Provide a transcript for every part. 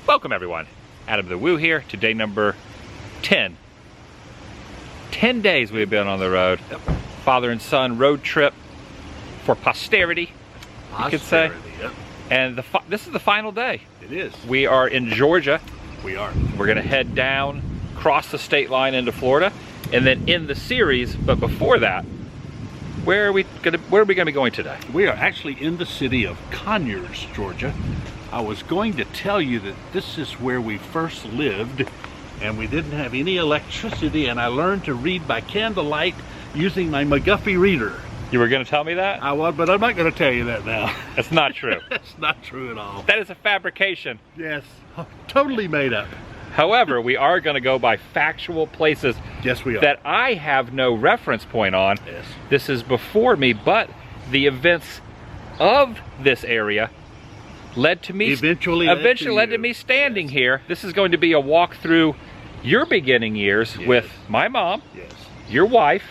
Welcome everyone, Adam the Woo here, today number 10. 10 days we've been on the road. Father and son road trip for posterity, you could say. Yep. And this is the final day. It is. We are in Georgia. We are. We're gonna head down, cross the state line into Florida, and then end the series, but before that, where are we gonna be going today? We are actually in the city of Conyers, Georgia. I was going to tell you that this is where we first lived, and we didn't have any electricity, and I learned to read by candlelight using my McGuffey reader. You were gonna tell me that? I was, but I'm not going to tell you that now. That's not true. That's not true at all. That is a fabrication. Yes, totally made up. However, we are gonna go by factual places. Yes, we are. That I have no reference point on. Yes. This is before me, but the events of this area led to me eventually led to me standing here. This is going to be a walk through your beginning years with my mom, your wife,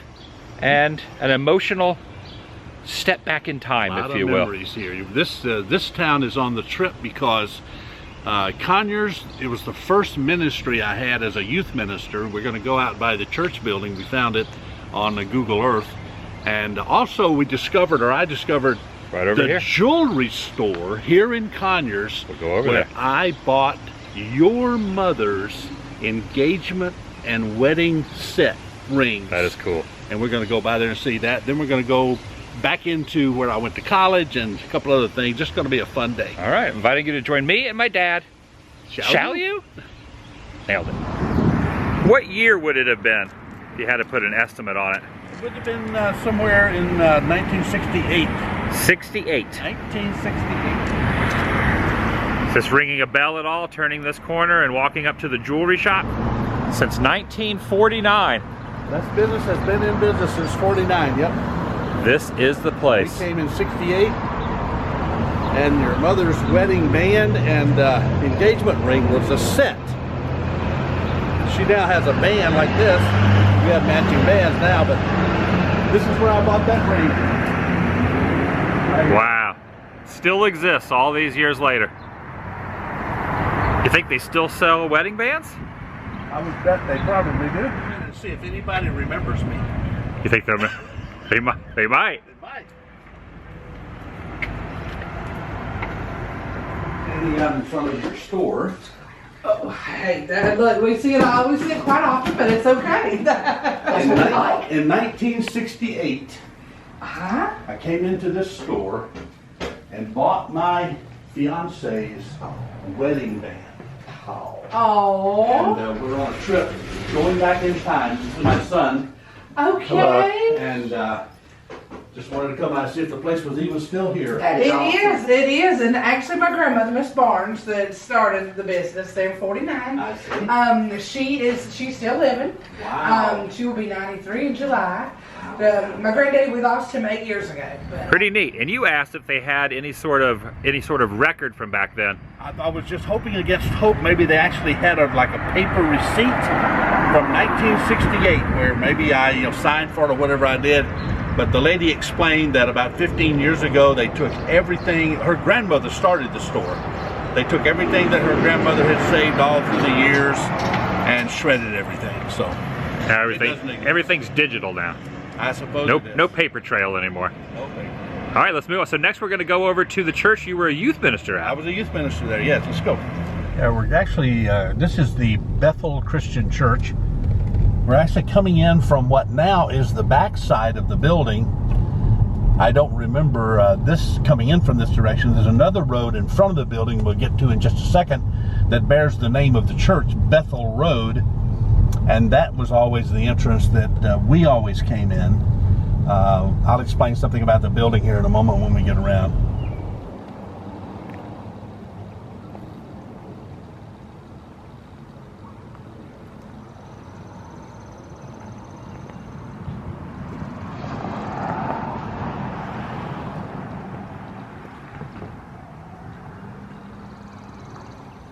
and an emotional step back in time, if you will. Memories here. This town is on the trip because Conyers, it was the first ministry I had as a youth minister. We're going to go out by the church building. We found it on the Google Earth, and also I discovered right over here, jewelry store here in Conyers. We'll go over where there. I bought your mother's engagement and wedding set rings. That is cool. And we're going to go by there and see that. Then we're going to go back into where I went to college and a couple other things. Just going to be a fun day. All right, inviting you to join me and my dad. Shall you? Nailed it. What year would it have been if you had to put an estimate on it? It would have been somewhere in 1968. 68. 1968. Is this ringing a bell at all, turning this corner and walking up to the jewelry shop? Since 1949. That business has been in business since 49, yep. This is the place. We came in 68, and your mother's wedding band and engagement ring was a set. She now has a band like this. We have matching bands now, but this is where I bought that ring. Wow. Still exists all these years later. You think they still sell wedding bands? I would bet they probably do. Let's see if anybody remembers me. You think they might? They might. They might. Standing out in front of your store. Oh, hey, Dad, look, we see it quite often, but it's okay. That's what we like. In 1968, Uh-huh. I came into this store and bought my fiance's wedding band. Oh. And we're on a trip going back in time to my son. Okay. And just wanted to come out and see if the place was even still here. It is, and actually my grandmother, Miss Barnes, that started the business there in 49. I see. She's still living. Wow. She will be 93 in July. My granddaddy, we lost him 8 years ago. But, Pretty neat. And you asked if they had any sort of record from back then. I was just hoping against hope maybe they actually had like a paper receipt from 1968 where maybe I signed for it or whatever I did. But the lady explained that about 15 years ago they took everything. Her grandmother started the store. They took everything that her grandmother had saved all through the years and shredded everything. So Now everything's digital now. I suppose No paper trail anymore. No paper. All right, let's move on. So next we're going to go over to the church you were a youth minister at. I was a youth minister there. Yes, let's go. Yeah, we're actually, this is the Bethel Christian Church. We're actually coming in from what now is the back side of the building. I don't remember this coming in from this direction. There's another road in front of the building we'll get to in just a second that bears the name of the church, Bethel Road. And that was always the entrance that we always came in. I'll explain something about the building here in a moment when we get around.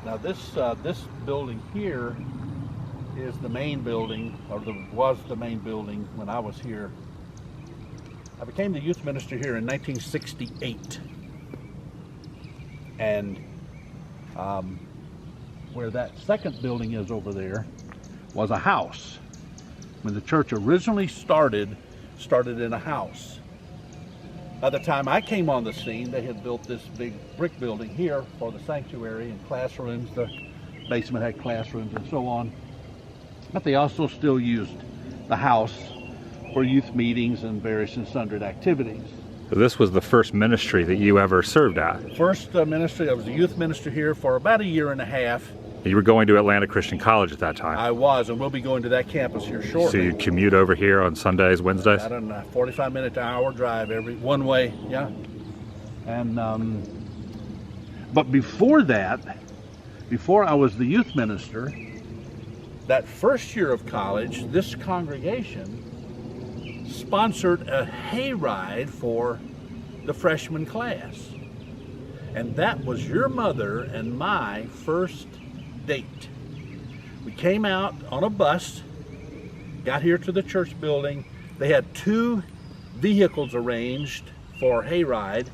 Now this building here is the main building, or was the main building when I was here. I became the youth minister here in 1968. And where that second building is over there, was a house. When the church originally started in a house. By the time I came on the scene, they had built this big brick building here for the sanctuary and classrooms. The basement had classrooms and so on. But they also still used the house for youth meetings and various and sundry activities. So this was the first ministry that you ever served at? First ministry, I was a youth minister here for about a year and a half. You were going to Atlanta Christian College at that time? I was, and we'll be going to that campus here shortly. So you commute over here on Sundays, Wednesdays? About a 45-minute to hour drive one way, yeah. And but before that, before I was the youth minister, that first year of college, this congregation sponsored a hayride for the freshman class. And that was your mother and my first date. We came out on a bus, got here to the church building. They had 2 vehicles arranged for hayride.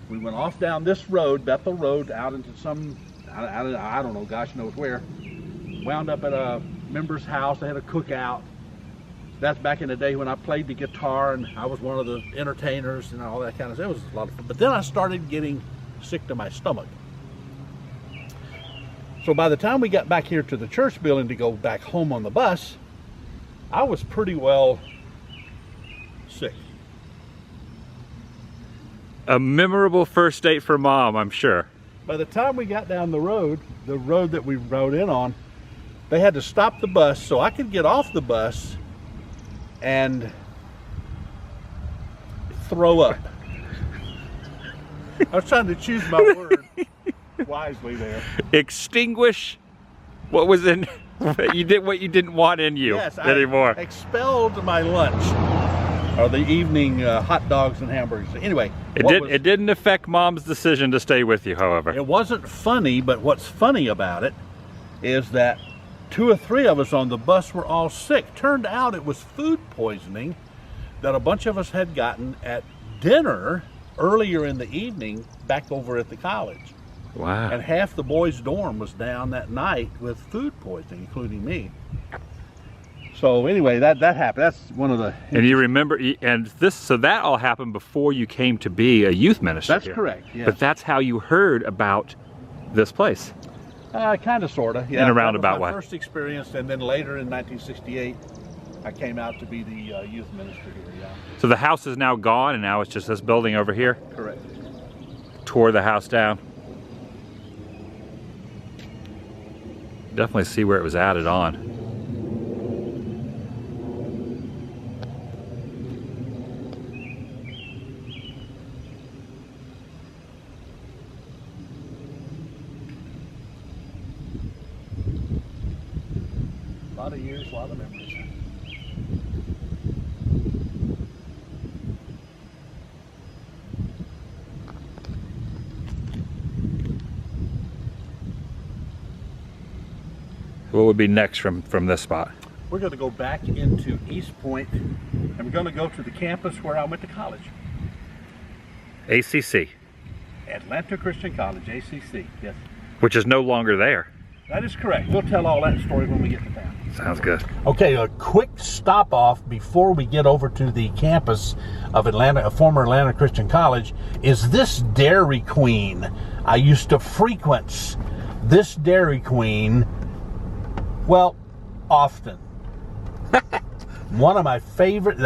We went off down this road, Bethel Road, out into some, I don't know, gosh knows where. Wound up at a member's house. They had a cookout. That's back in the day when I played the guitar and I was one of the entertainers and all that kind of stuff. It was a lot of fun. But then I started getting sick to my stomach. So by the time we got back here to the church building to go back home on the bus, I was pretty well sick. A memorable first date for Mom, I'm sure. By the time we got down the road that we rode in on, they had to stop the bus so I could get off the bus and throw up. I was trying to choose my word wisely there. Extinguish what was in what you didn't want in you anymore. I expelled my lunch, or the evening hot dogs and hamburgers. Anyway, it didn't affect Mom's decision to stay with you, however. It wasn't funny, but what's funny about it is that 2 or 3 of us on the bus were all sick. Turned out it was food poisoning that a bunch of us had gotten at dinner earlier in the evening back over at the college. Wow. And half the boys' dorm was down that night with food poisoning, including me. So anyway, that happened. That's one of the... And you remember, so that all happened before you came to be a youth minister. That's here. correct, yes. But that's how you heard about this place. Kind of, sort of, yeah. In a roundabout way. That was my first experience, and then later in 1968, I came out to be the youth minister here, yeah. So the house is now gone, and now it's just this building over here? Correct. Tore the house down. Definitely see where it was added on. A lot of years, a lot of memories. What would be next from this spot? We're going to go back into East Point, and we're going to go to the campus where I went to college. ACC. Atlanta Christian College, ACC, yes. Which is no longer there. That is correct. We'll tell all that story when we get to town. Sounds good. Okay, a quick stop off before we get over to the campus of former Atlanta Christian College is this Dairy Queen. I used to frequent this Dairy Queen, well, often. One of my favorite,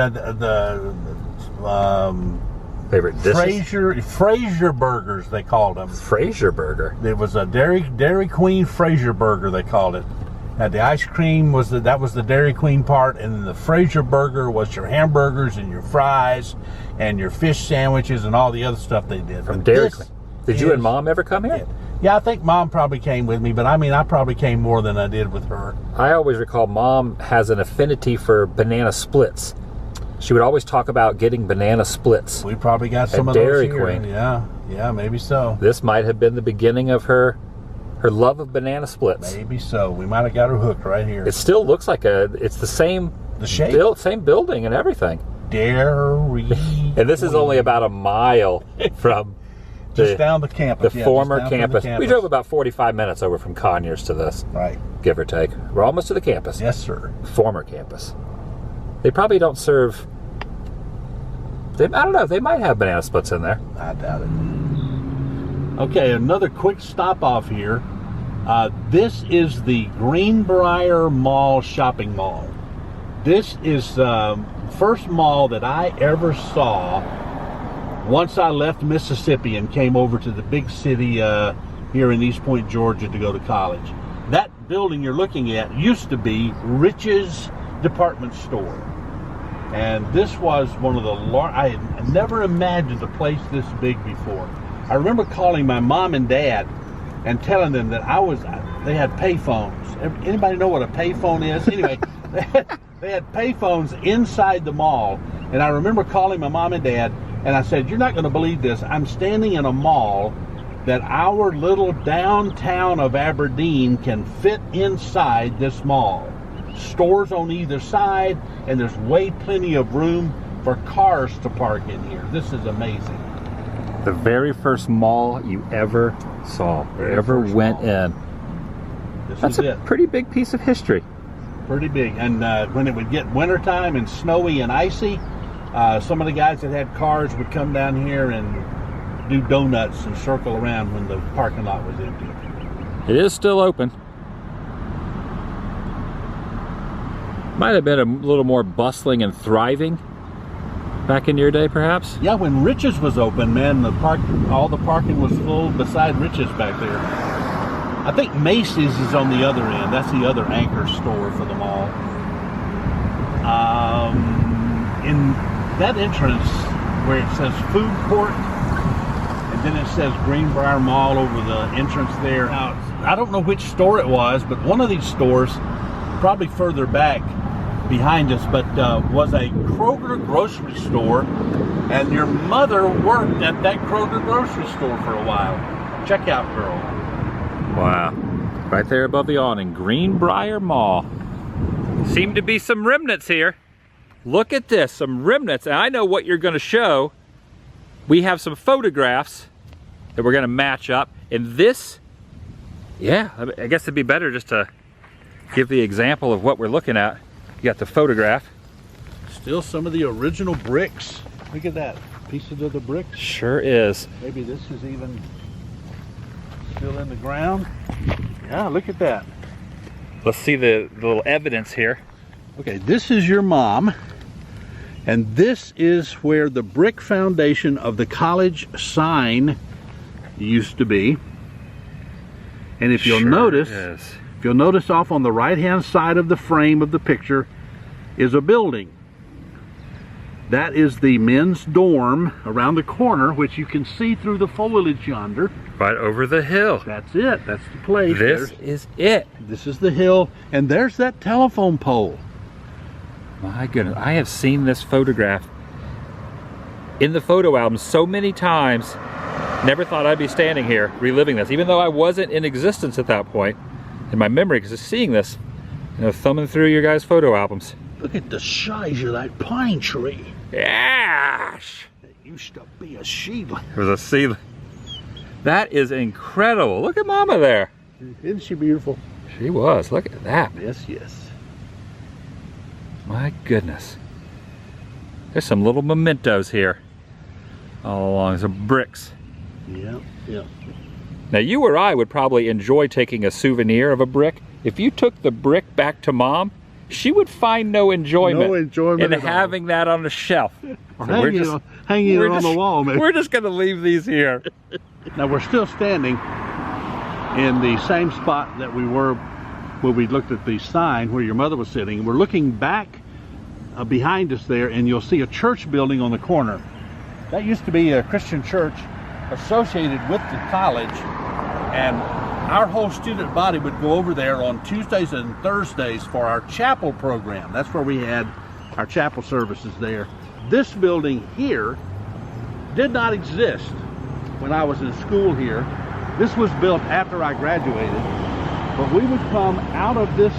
Favorite dishes? Fraser burgers, they called them. Fraser burger. It was a Dairy Queen Fraser burger, they called it. Now the ice cream was the Dairy Queen part, and then the Fraser burger was your hamburgers and your fries and your fish sandwiches and all the other stuff they did. From Dairy Queen. Did you and Mom ever come here? Yeah, I think Mom probably came with me, but I mean, I probably came more than I did with her. I always recall Mom has an affinity for banana splits. She would always talk about getting banana splits. We probably got some of Dairy those here. Queen. Yeah, maybe so. This might have been the beginning of her love of banana splits. Maybe so. We might have got her hooked right here. It still looks like it's the same. The shape, same building and everything. Dairy. And this is only about a mile from Just down the campus. The former campus. We drove about 45 minutes over from Conyers to this. Right. Give or take. We're almost to the campus. Yes, sir. Former campus. They probably don't serve... I don't know. They might have banana splits in there. I doubt it. Okay, another quick stop off here. This is the Greenbrier Mall shopping mall. This is the first mall that I ever saw once I left Mississippi and came over to the big city here in East Point, Georgia to go to college. That building you're looking at used to be Rich's department store. And this was one of the I had never imagined a place this big before. I remember calling my mom and dad and telling them that they had payphones. Anybody know what a payphone is? Anyway, they had payphones inside the mall. And I remember calling my mom and dad and I said, "You're not going to believe this. I'm standing in a mall that our little downtown of Aberdeen can fit inside this mall. Stores on either side, and there's plenty of room for cars to park in here. This is amazing." The very first mall you ever saw, or ever went in. That's a pretty big piece of history. Pretty big. And when it would get wintertime and snowy and icy, some of the guys that had cars would come down here and do donuts and circle around when the parking lot was empty. It is still open. Might have been a little more bustling and thriving back in your day, perhaps? Yeah, when Rich's was open, man, all the parking was full beside Rich's back there. I think Macy's is on the other end. That's the other anchor store for the mall. In that entrance where it says food court, and then it says Greenbrier Mall over the entrance there. Now, I don't know which store it was, but one of these stores, probably further back behind us, but was a Kroger grocery store, and your mother worked at that Kroger grocery store for a while. Checkout girl. Wow. Right there above the awning, Greenbrier Mall. Seem to be some remnants here. Look at this, some remnants. And I know what you're going to show. We have some photographs that we're going to match up. And this, yeah, I guess it'd be better just to give the example of what we're looking at. You got the photograph. Still some of the original bricks. Look at that. Pieces of the bricks. Sure is. Maybe this is even still in the ground. Yeah, look at that. Let's see the little evidence here. Okay, this is your mom. And this is where the brick foundation of the college sign used to be. And if you'll notice off on the right-hand side of the frame of the picture is a building. That is the men's dorm around the corner, which you can see through the foliage yonder. Right over the hill. That's it. That's the place. This is it. This is the hill, and there's that telephone pole. My goodness, I have seen this photograph in the photo album so many times. Never thought I'd be standing here reliving this, even though I wasn't in existence at that point. In my memory, because just seeing this, thumbing through your guys' photo albums. Look at the size of that pine tree. Gosh! It used to be a seedling. It was a seedling. That is incredible. Look at Mama there. Isn't she beautiful? She was. Look at that. Yes, yes. My goodness. There's some little mementos here all along. Some bricks. Yeah, yeah. Now, you or I would probably enjoy taking a souvenir of a brick. If you took the brick back to Mom, she would find no enjoyment in having that on the shelf. Or hanging it on the wall, maybe. We're just going to leave these here. Now, we're still standing in the same spot that we were when we looked at the sign where your mother was sitting. We're looking back behind us there, and you'll see a church building on the corner. That used to be a Christian church associated with the college, and our whole student body would go over there on Tuesdays and Thursdays for our chapel program. That's where we had our chapel services there. This building here did not exist when I was in school here. This was built after I graduated, but we would come out of this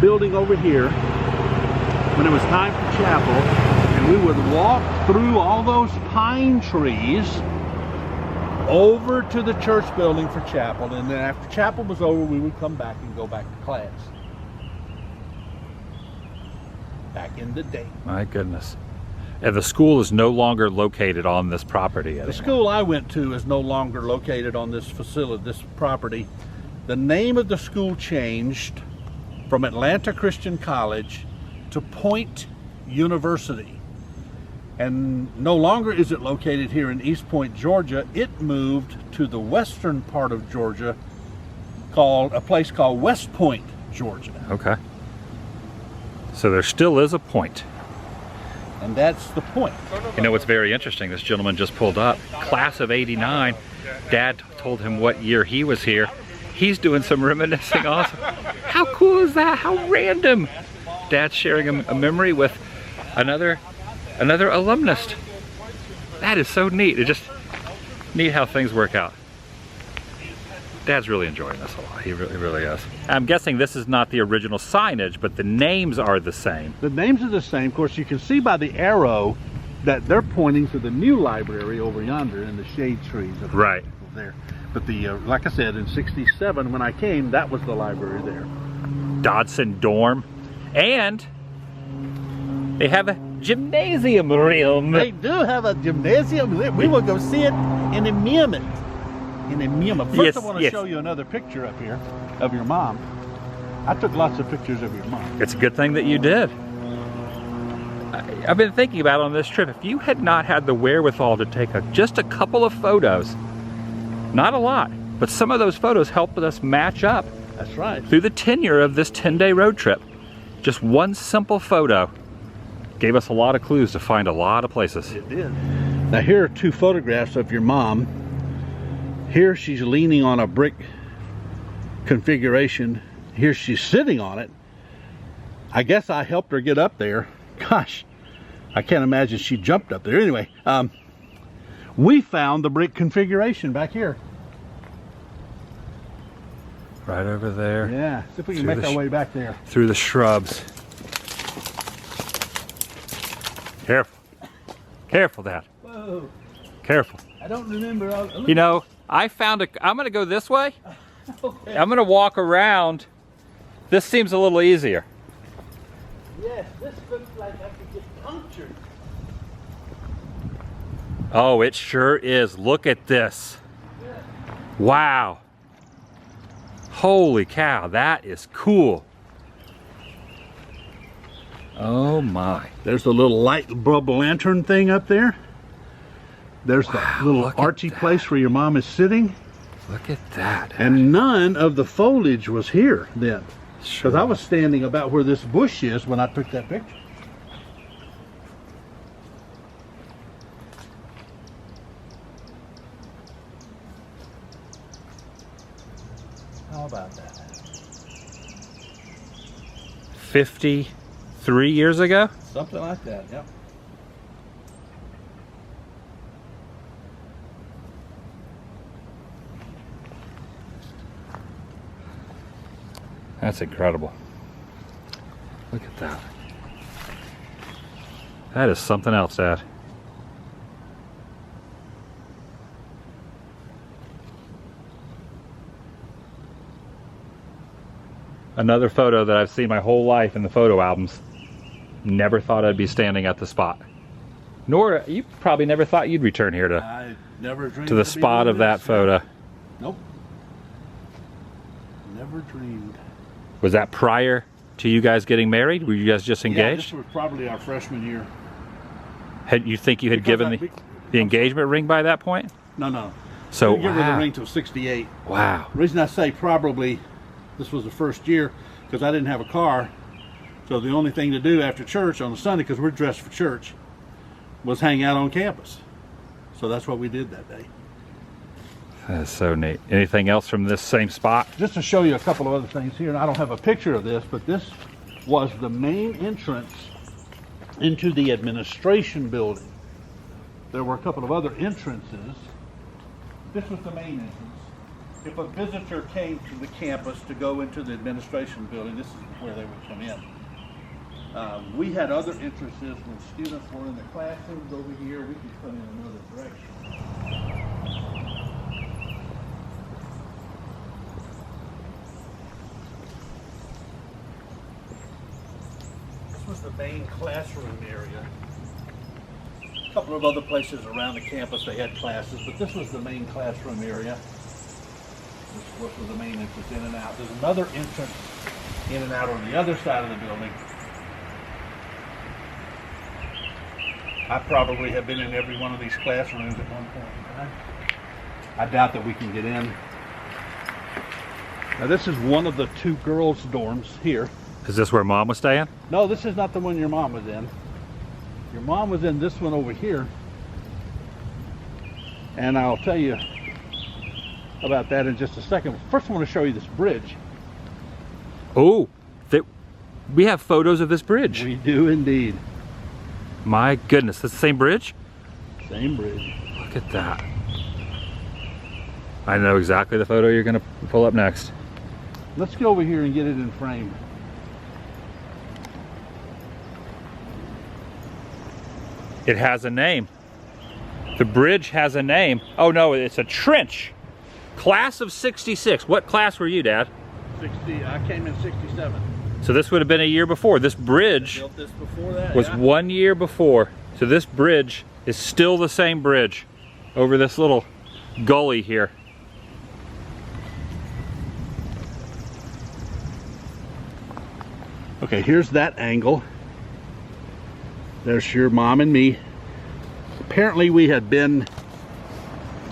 building over here when it was time for chapel, and we would walk through all those pine trees over to the church building for chapel, and then after chapel was over, we would come back and go back to class. Back in the day. My goodness. And the school is no longer located on this property anymore. The school I went to is no longer located on this facility, this property. The name of the school changed from Atlanta Christian College to Point University. And no longer is it located here in East Point, Georgia. It moved to the western part of Georgia, called a place called West Point, Georgia. Okay. So there still is a point. And that's the point. You know what's very interesting? This gentleman just pulled up. Class of '89. Dad told him what year he was here. He's doing some reminiscing also. How cool is that? How random. Dad's sharing a memory with another alumnus. That is so neat. It's just neat how things work out. Dad's really enjoying this a lot. He really is. I'm guessing this is not the original signage, but the names are the same. The names are the same. Of course, you can see by the arrow that they're pointing to the new library over yonder in the shade trees. Right. There. But like I said, in '67 when I came, that was the library there. Dodson dorm. And they have a gymnasium room. They do have a gymnasium. We will go see it in a moment. First, Yes, I want to show you another picture up here of your mom. I took lots of pictures of your mom. It's a good thing that you did. I've been thinking about on this trip, if you had not had the wherewithal to take just a couple of photos, not a lot, but some of those photos helped us match up. That's right. Through the tenure of this 10-day road trip. Just one simple photo gave us a lot of clues to find a lot of places. It did. Now here are two photographs of your mom. Here she's leaning on a brick configuration. Here she's sitting on it. I guess I helped her get up there. Gosh, I can't imagine she jumped up there. Anyway, we found the brick configuration back here. Right over there. Yeah, see if we can make our way back there. Through the shrubs. Careful. Careful, Dad. Whoa. Careful. I don't remember. You know, I found I'm going to go this way. Okay. I'm going to walk around. This seems a little easier. Yes, this looks like I could get punctured. Oh, it sure is. Look at this. Yeah. Wow. Holy cow, that is cool. Oh my. There's the little light bulb lantern thing up there. There's the little archy place where your mom is sitting. Look at that. And none of the foliage was here then. Sure. Because I was standing about where this bush is when I took that picture. How about that? 53 years ago? Something like that, yeah. That's incredible. Look at that. That is something else, Dad. Another photo that I've seen my whole life in the photo albums. Never thought I'd be standing at the spot. Nor, you probably never thought you'd return here I never dreamed to the spot of that photo. Nope. Never dreamed. Was that prior to you guys getting married? Were you guys just Yeah, engaged? this was probably our freshman year. Had you think you had given the engagement ring by that point? No. So, we didn't give her the ring till '68. Wow. The reason I say probably this was the first year because I didn't have a car. So the only thing to do after church on a Sunday, because we're dressed for church, was hang out on campus. So that's what we did that day. That's so neat. Anything else from this same spot? Just to show you a couple of other things here, and I don't have a picture of this, but this was the main entrance into the administration building. There were a couple of other entrances. This was the main entrance. If a visitor came to the campus to go into the administration building, this is where they would come in. We had other entrances when students were in the classrooms over here. We could come in another direction. was the main classroom area. A couple of other places around the campus they had classes, but this was the main classroom area. This was the main entrance in and out. There's another entrance in and out on the other side of the building. I probably have been in every one of these classrooms at one point in time. I doubt that we can get in. Now this is one of the two girls' dorms here. Is this where Mom was staying? No, this is not the one your mom was in. Your mom was in this one over here. And I'll tell you about that in just a second. First I want to show you this bridge. Oh, we have photos of this bridge. We do indeed. My goodness, that's the same bridge? Same bridge. Look at that. I know exactly the photo you're going to pull up next. Let's go over here and get it in frame. It has a name. The bridge has a name. Oh no, it's a trench. Class of 66. What class were you, Dad? 60. I came in 67. So this would have been a year before. This bridge Built this before that, was yeah. 1 year before. So this bridge is still the same bridge over this little gully here. Okay, here's that angle. There's your mom and me. Apparently we had been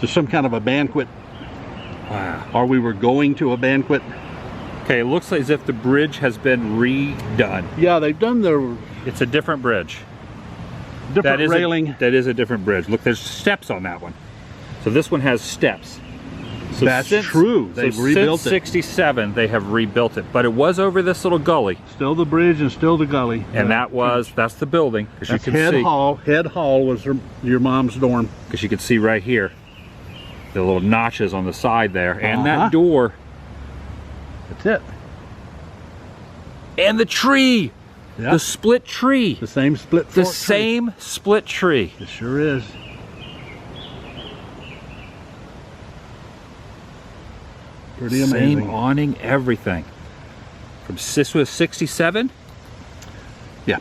to some kind of a banquet. Wow. Or we were going to a banquet. Okay, it looks like as if the bridge has been redone. Yeah, they've done the It's a different bridge. different railing. That is a different bridge. Look, there's steps on that one. So this one has steps. So That's true. They've rebuilt since it. 67, they have rebuilt it. But it was over this little gully. Still the bridge and still the gully. And that's the building. As you That's can Head see. Hall. Head Hall was your mom's dorm. Because you can see right here, the little notches on the side there. And Uh-huh. that door. That's it. And the tree. Yeah. The split tree. The same split The fork tree. same split tree. It sure is. Pretty amazing. Same awning, everything. This was 67? Yeah.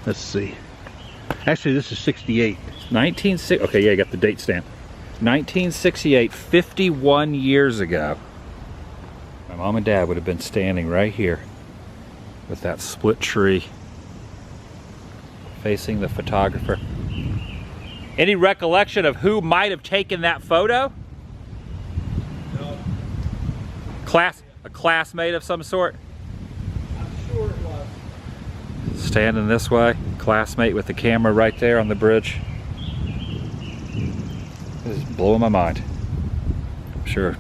Let's see. Actually, this is 68. Okay, yeah, I got the date stamp. 1968, 51 years ago. My mom and dad would have been standing right here with that split tree facing the photographer. Any recollection of who might have taken that photo? No. A classmate of some sort? I'm sure it was. Standing this way, classmate with the camera right there on the bridge. This is blowing my mind. I'm sure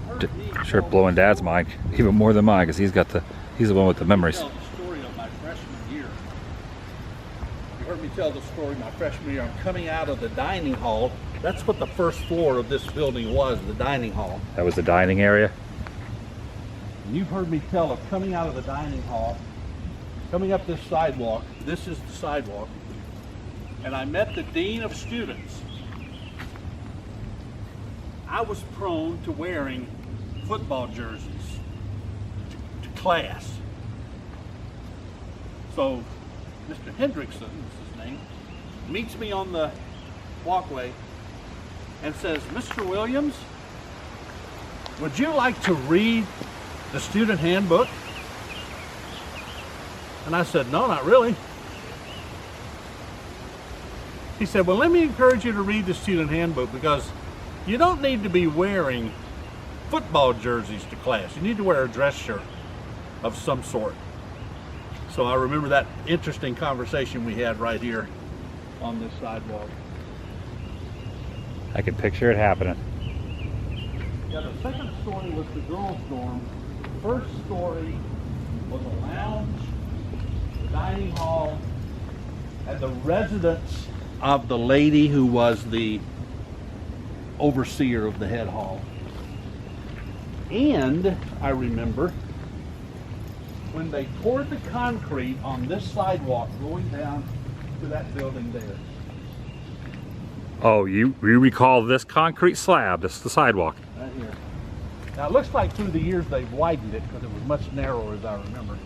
blowing Dad's mind even more than mine, because he's the one with the memories. Tell the story of my freshman year. You heard me tell the story my freshman year. I'm coming out of the dining hall. That's what the first floor of this building was, the dining hall. That was the dining area. And you've heard me tell of coming out of the dining hall, coming up this sidewalk. This is the sidewalk. And I met the dean of students. I was prone to wearing football jerseys to class. So Mr. Hendrickson, is his name, meets me on the walkway and says, "Mr. Williams, would you like to read the student handbook?" And I said, "No, not really." He said, "Well, let me encourage you to read the student handbook, because you don't need to be wearing football jerseys to class. You need to wear a dress shirt of some sort." So I remember that interesting conversation we had right here on this sidewalk. I can picture it happening. Yeah, the second story was the girls' dorm. The first story was a lounge, the dining hall, and the residence of the lady who was the overseer of the head hall. And I remember when they poured the concrete on this sidewalk going down to that building there. Oh, you recall this concrete slab, this is the sidewalk. Right here. Now it looks like through the years they've widened it, because it was much narrower as I remember.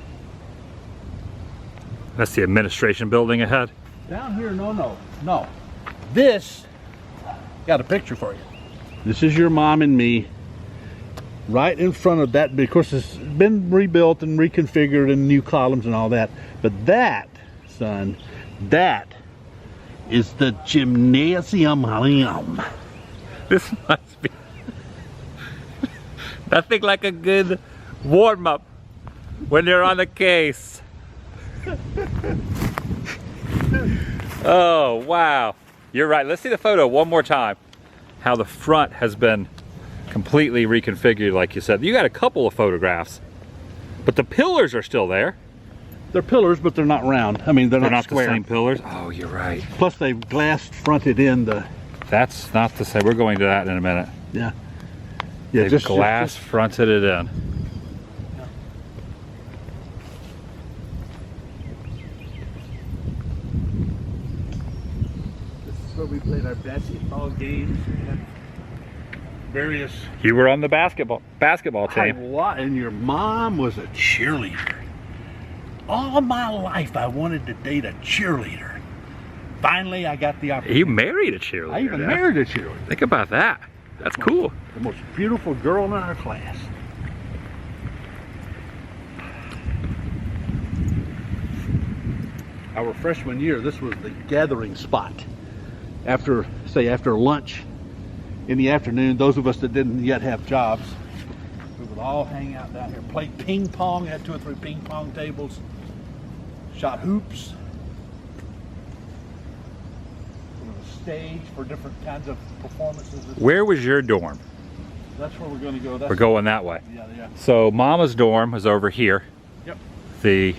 That's the administration building ahead. Down here, no. This, got a picture for you. This is your mom and me. Right in front of that, because it's been rebuilt and reconfigured and new columns and all that. But that, son, that is the gymnasium room. This must be nothing like a good warm-up when you're on the case. Oh, wow. You're right. Let's see the photo one more time. How the front has been completely reconfigured, like you said. You got a couple of photographs, but the pillars are still there. They're pillars, but they're not round. I mean, they're not square. The same pillars. Oh, you're right. Plus, they've glass fronted in the. That's not the same. We're going to that in a minute. Yeah. Yeah, just glass fronted it in. Yeah. This is where we played our basketball games. Various. You were on the basketball team. And your mom was a cheerleader. All my life I wanted to date a cheerleader. Finally I got the opportunity. You married a cheerleader. I even married a cheerleader. Think about that. That's cool. The most beautiful girl in our class. Our freshman year, this was the gathering spot. After lunch, in the afternoon, those of us that didn't yet have jobs, we would all hang out down here, play ping pong, had 2 or 3 ping pong tables, shot hoops. There was a stage for different kinds of performances. Where was your dorm? That's where we're going to go. We're going that way. Yeah. So Mama's dorm was over here. Yep. The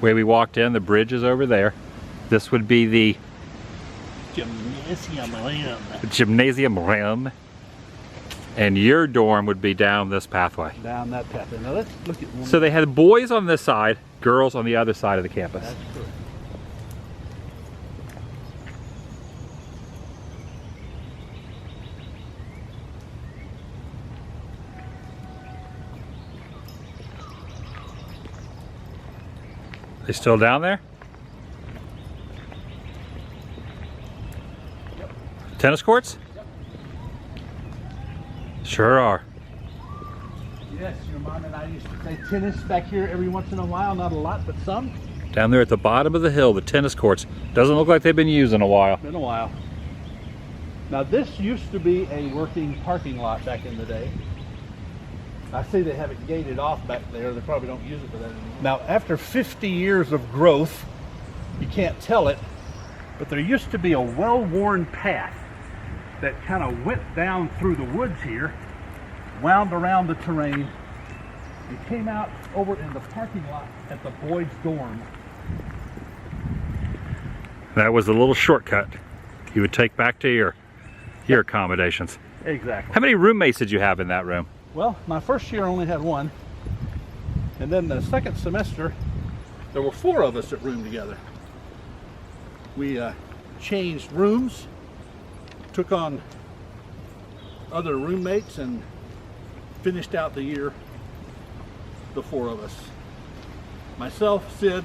way we walked in, the bridge is over there. This would be the gymnasium room, and your dorm would be down this pathway. Down that pathway. Now let's look at one. So they had boys on this side, girls on the other side of the campus. That's correct. They still down there? Yep. Tennis courts? Yep. Sure are. Yes, your mom and I used to play tennis back here every once in a while. Not a lot, but some. Down there at the bottom of the hill, the tennis courts. Doesn't look like they've been used in a while. Been a while. Now this used to be a working parking lot back in the day. I see they have it gated off back there. They probably don't use it for that anymore. Now, after 50 years of growth, you can't tell it, but there used to be a well-worn path that kind of went down through the woods here, wound around the terrain, and came out over in the parking lot at the boys' dorm. That was a little shortcut you would take back to your accommodations. Exactly. How many roommates did you have in that room? Well, my first year I only had one, and then the second semester there were 4 of us that roomed together. We changed rooms, took on other roommates, and finished out the year, the 4 of us. Myself, Sid,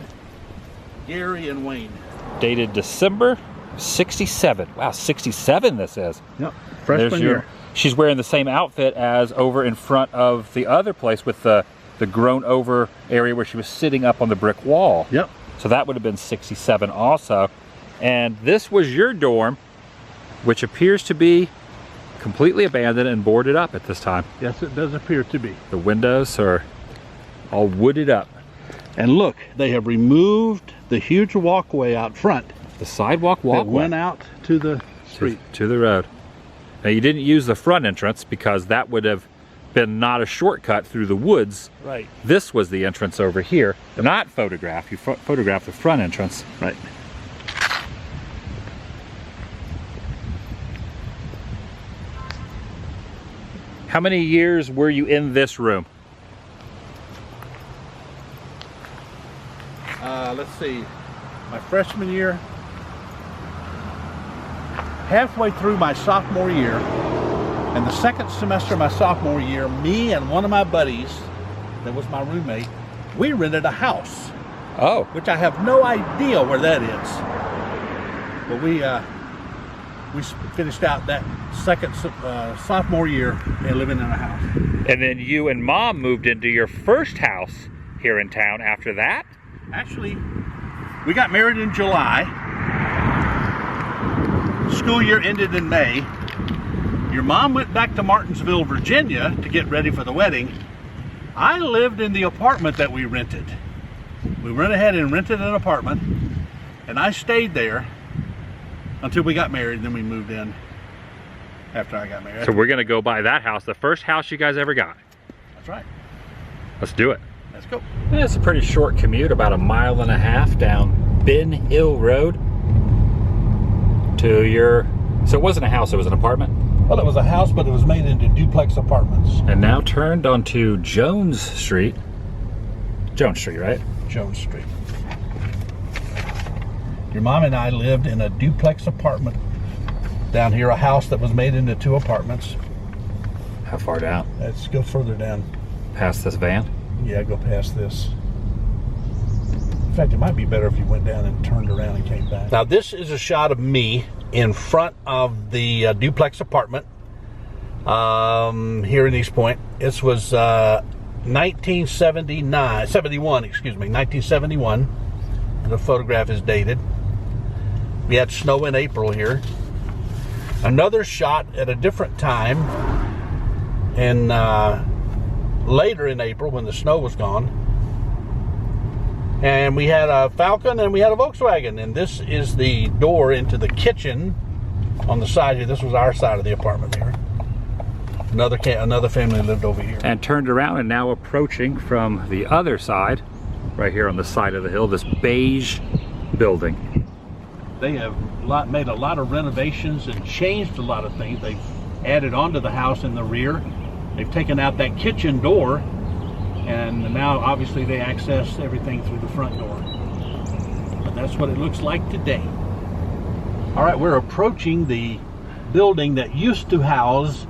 Gary, and Wayne. Dated December 67. Wow, 67 this is. Yep, freshman year. She's wearing the same outfit as over in front of the other place with the grown over area where she was sitting up on the brick wall. Yep. So that would have been 67 also. And this was your dorm, which appears to be completely abandoned and boarded up at this time. Yes, it does appear to be. The windows are all wooded up. And look, they have removed the huge walkway out front. The sidewalk walkway. That went out to the street. To the road. Now you didn't use the front entrance because that would have been not a shortcut through the woods. Right. This was the entrance over here. Not photographed. You photographed the front entrance. Right. How many years were you in this room? Let's see. My freshman year. Halfway through my sophomore year, and the second semester of my sophomore year, me and one of my buddies, that was my roommate, we rented a house Oh. which I have no idea where that is. But we finished out that second sophomore year and living in a house. And then you and Mom moved into your first house here in town after that? Actually, we got married in July. School year ended in May. Your mom went back to Martinsville, Virginia to get ready for the wedding. I lived in the apartment that we rented. We went ahead and rented an apartment, and I stayed there until we got married, and then we moved in after I got married. So we're gonna go by that house, the first house you guys ever got. That's right. Let's do it. Let's go. Yeah, it's a pretty short commute, about 1.5 miles down Ben Hill Road to your, so it wasn't a house, it was an apartment? Well, it was a house, but it was made into duplex apartments. And now turned onto Jones Street. Jones Street, right? Jones Street. Your mom and I lived in a duplex apartment down here, a house that was made into 2 apartments. How far down? Let's go further down. Past this van? Yeah, go past this. In fact, it might be better if you went down and turned around and came back. Now, this is a shot of me in front of the duplex apartment here in East Point. This was 1971. The photograph is dated. We had snow in April here. Another shot at a different time, and later in April when the snow was gone. And we had a Falcon and we had a Volkswagen. And this is the door into the kitchen on the side here. This was our side of the apartment here. Another family lived over here. And turned around and now approaching from the other side, right here on the side of the hill, this beige building. They have made a lot of renovations and changed a lot of things. They've added onto the house in the rear. They've taken out that kitchen door, and now obviously they access everything through the front door. But that's what it looks like today. All right, we're approaching the building that used to house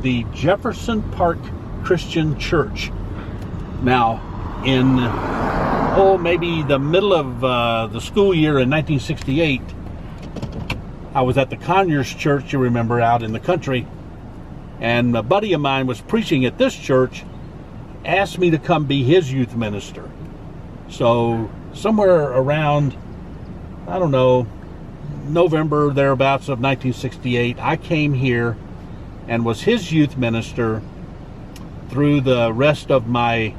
the Jefferson Park Christian Church. Now, in maybe the middle of the school year in 1968, I was at the Conyers Church, you remember, out in the country, and a buddy of mine was preaching at this church, asked me to come be his youth minister. So somewhere around, I don't know, November thereabouts of 1968, I came here and was his youth minister through the rest of my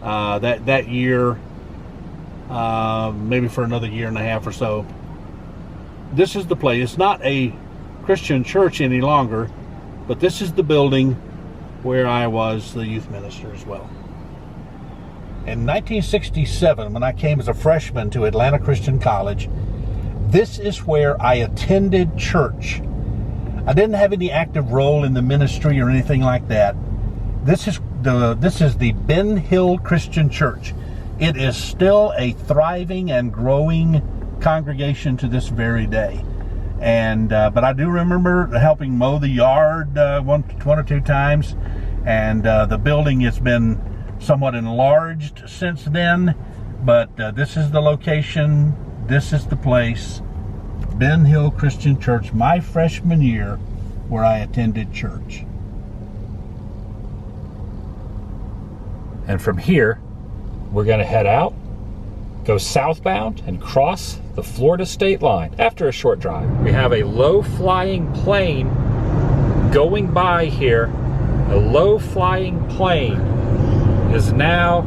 that year, maybe for another year and a half or so. This is the place. It's not a Christian church any longer, but this is the building where I was the youth minister as well. In 1967, when I came as a freshman to Atlanta Christian College, this is where I attended church. I didn't have any active role in the ministry or anything like that. This is the Ben Hill Christian Church. It is still a thriving and growing congregation to this very day. And but I do remember helping mow the yard one or two times, and the building has been somewhat enlarged since then. But this is the location. This is the place. Ben Hill Christian Church, my freshman year, where I attended church. And from here, we're going to head out, go southbound, and cross the Florida state line after a short drive. We have a low-flying plane going by here. A low-flying plane is now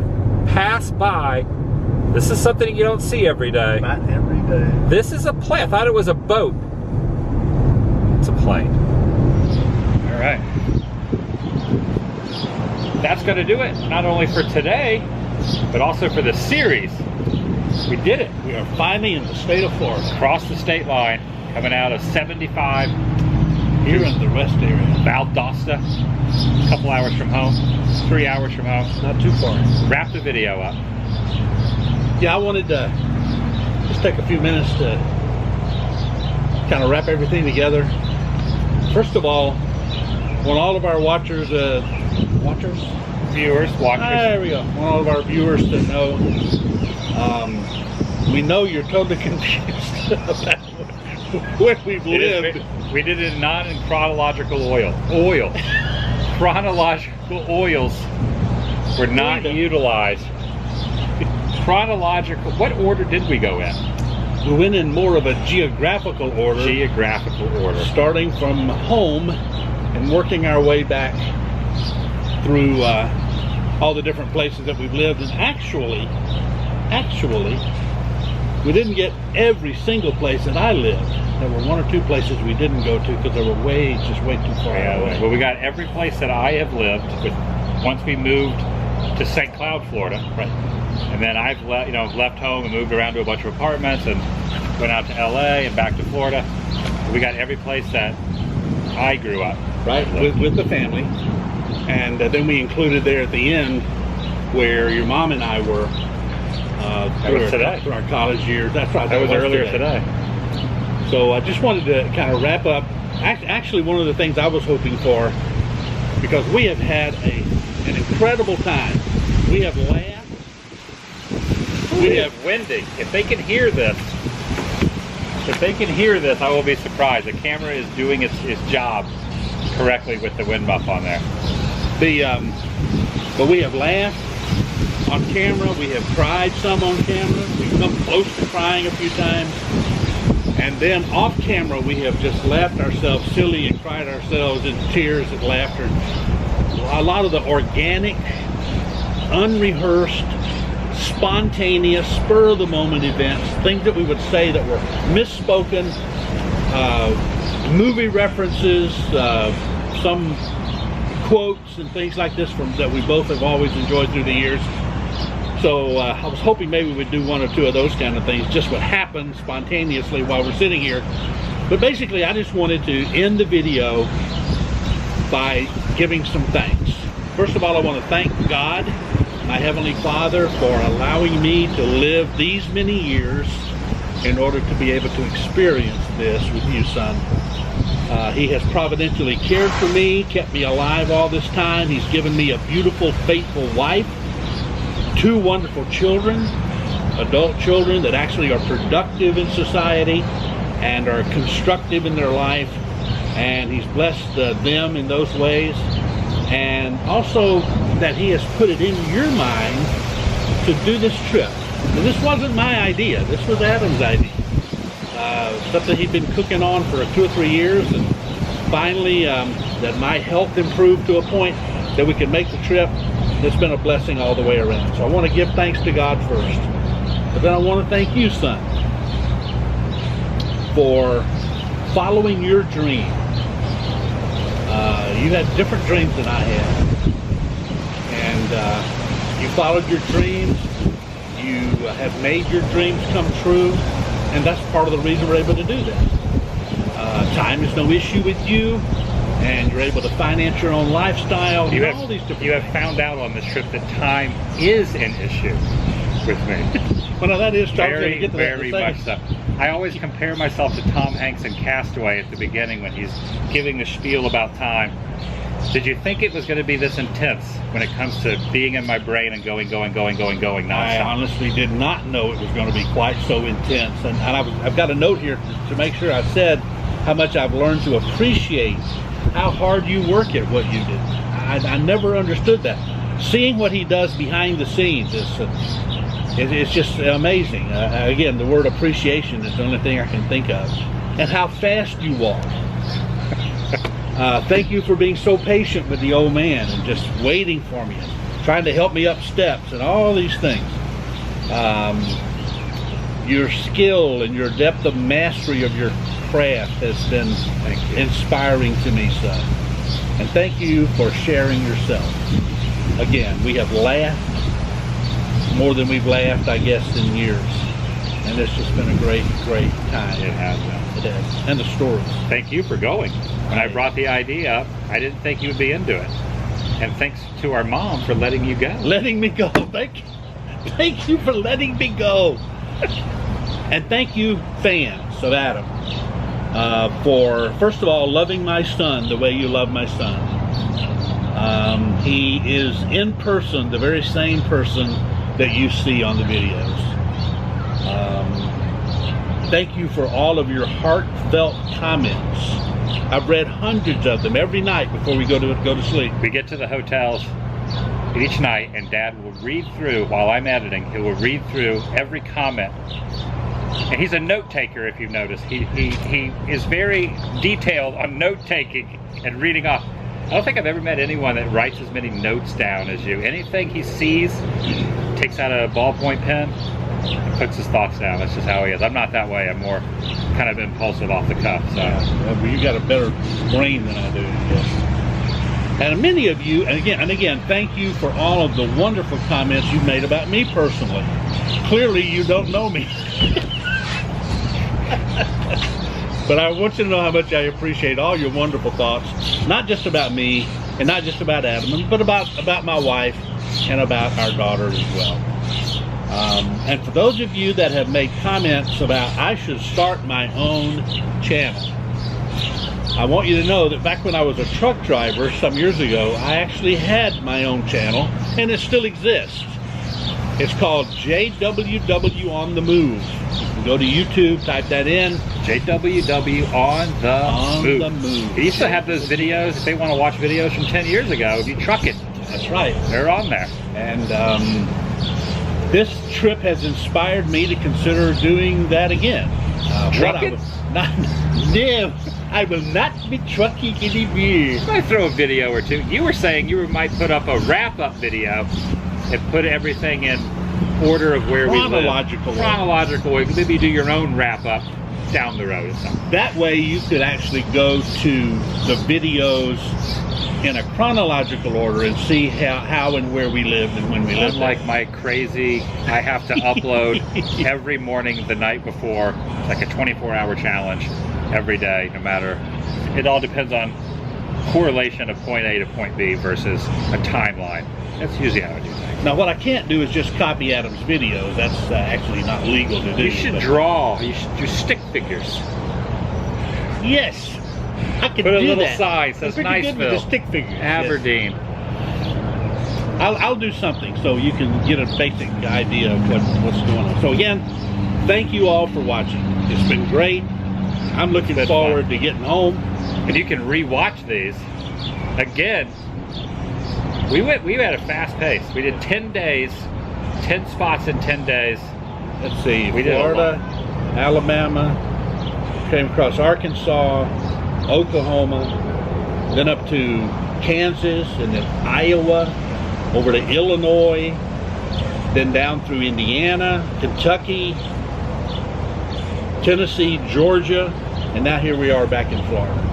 passed by. This is something you don't see every day. Not every day. This is a plane. I thought it was a boat. It's a plane. All right. That's going to do it, not only for today, but also for the series. We did it. We are finally in the state of Florida. Across the state line, coming out of 75 here in the rest area. Valdosta, a couple hours from home, 3 hours from home. Not too far. Wrap the video up. Yeah, I wanted to just take a few minutes to kind of wrap everything together. First of all, I want all of our viewers. There we go. I want all of our viewers to know We know you're totally confused about where we've lived. We did it not in chronological oil. Chronological oils were not utilized. Chronological, what order did we go in? We went in more of a geographical order. Geographical order. Starting from home and working our way back through all the different places that we've lived. And actually, we didn't get every single place that I lived. There were one or two places we didn't go to because they were just way too far away. Well, we got every place that I have lived once we moved to St. Cloud, Florida. Right. And then I've left home and moved around to a bunch of apartments and went out to LA and back to Florida. We got every place that I grew up. Right, with the family. And then we included there at the end where your mom and I were through our college years. That's right. That was earlier today. So I just wanted to kind of wrap up. Actually, one of the things I was hoping for, because we have had an incredible time. We have laughed. We have windy. If they can hear this, I will be surprised. The camera is doing its job correctly with the wind muff on there. But we have laughed on camera. We have cried some on camera. We've come close to crying a few times. And then off camera, we have just laughed ourselves silly and cried ourselves into tears and laughter. A lot of the organic, unrehearsed, spontaneous, spur-of-the-moment events, things that we would say that were misspoken, movie references, some quotes and things like this that we both have always enjoyed through the years. So I was hoping maybe we'd do one or two of those kind of things, just what happened spontaneously while we're sitting here. But basically, I just wanted to end the video by giving some thanks. First of all, I want to thank God, my Heavenly Father, for allowing me to live these many years in order to be able to experience this with you, son. He has providentially cared for me, kept me alive all this time. He's given me a beautiful, faithful wife, 2 wonderful children, adult children that actually are productive in society and are constructive in their life. And He's blessed them in those ways. And also that He has put it in your mind to do this trip. And this wasn't my idea. This was Adam's idea. Something he'd been cooking on for 2 or 3 years, and finally that my health improved to a point that we could make the trip. It's been a blessing all the way around. So I want to give thanks to God first. But then I want to thank you, son, for following your dream. You had different dreams than I had. And you followed your dreams. You have made your dreams come true. And that's part of the reason we're able to do that. Time is no issue with you, and you're able to finance your own lifestyle. You have found out on this trip that time is an issue with me. Well, no, that is very much so. I always compare myself to Tom Hanks in Castaway at the beginning when he's giving the spiel about time. Did you think it was going to be this intense when it comes to being in my brain and going nonstop? I honestly did not know it was going to be quite so intense. And I've got a note here to make sure I said how much I've learned to appreciate how hard you work at what you do. I never understood that. Seeing what he does behind the scenes it's just amazing. Again, the word appreciation is the only thing I can think of. And how fast you walk. Thank you for being so patient with the old man and just waiting for me, trying to help me up steps and all these things. Your skill and your depth of mastery of your craft has been inspiring to me, son. And thank you for sharing yourself. Again, we have laughed more than we've laughed, I guess, in years. And it's just been a great time. It has been. It has. And the stories. Thank you for going. When I brought the idea up, I didn't think you would be into it. And thanks to our mom for letting you go. Letting me go. Thank you for letting me go. And thank you, fans of Adam, for, first of all, loving my son the way you love my son. He is in person the very same person that you see on the videos. Thank you for all of your heartfelt comments. I've read hundreds of them every night before we go to sleep. We get to the hotels each night, and Dad will read through, while I'm editing, he will read through every comment. And he's a note taker, if you've noticed. He is very detailed on note taking and reading off. I don't think I've ever met anyone that writes as many notes down as you. Anything he sees, takes out a ballpoint pen, and puts his thoughts down. That's just how he is. I'm not that way. I'm more kind of impulsive off the cuff. So well, you got a better brain than I do. Yes. And many of you, and again, thank you for all of the wonderful comments you've made about me personally. Clearly, you don't know me. But I want you to know how much I appreciate all your wonderful thoughts, not just about me and not just about Adam, but about my wife and about our daughter as well. And for those of you that have made comments about I should start my own channel, I want you to know that back when I was a truck driver some years ago, I actually had my own channel, and it still exists. It's called JWW on the Move. You can go to YouTube, type that in. JWW on the move. He used to have those videos, if they want to watch videos from 10 years ago, if you truck it. That's right. They're on there. And this trip has inspired me to consider doing that again. Trucking? No, I will not be trucking anymore. I might throw a video or two. You were saying you might put up a wrap-up video and put everything in order of where we live. Chronological. Maybe do your own wrap-up down the road or something. That way you could actually go to the videos in a chronological order and see how and where we lived and when we lived. Unlike my crazy, I have to upload every morning the night before, like a 24-hour challenge every day, no matter. It all depends on correlation of point A to point B versus a timeline. That's usually how I do things. Now what I can't do is just copy Adam's videos. That's actually not legal to do. You should draw. You should do stick figures. Yes, I can do that. Put a little sign says Niceville, the stick figures. Aberdeen. Yes. I'll do something so you can get a basic idea of what's going on. So again, thank you all for watching. It's been great. I'm looking forward to getting home. And you can re-watch these. Again, we had a fast pace. We did 10 days, 10 spots in 10 days. Let's see, Florida, Alabama, came across Arkansas, Oklahoma, then up to Kansas, and then Iowa, over to Illinois, then down through Indiana, Kentucky, Tennessee, Georgia, and now here we are back in Florida.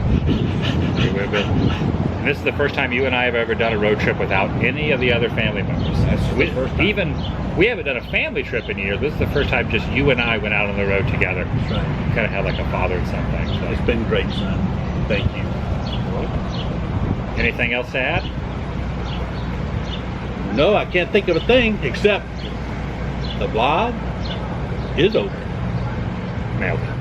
And this is the first time you and I have ever done a road trip without any of the other family members. We haven't done a family trip in years. This is the first time just you and I went out on the road together. That's right. Kind of had like a father and son thing. So. It's been great, son. Thank you. Anything else to add? No, I can't think of a thing except the vlog is over. Nailed it.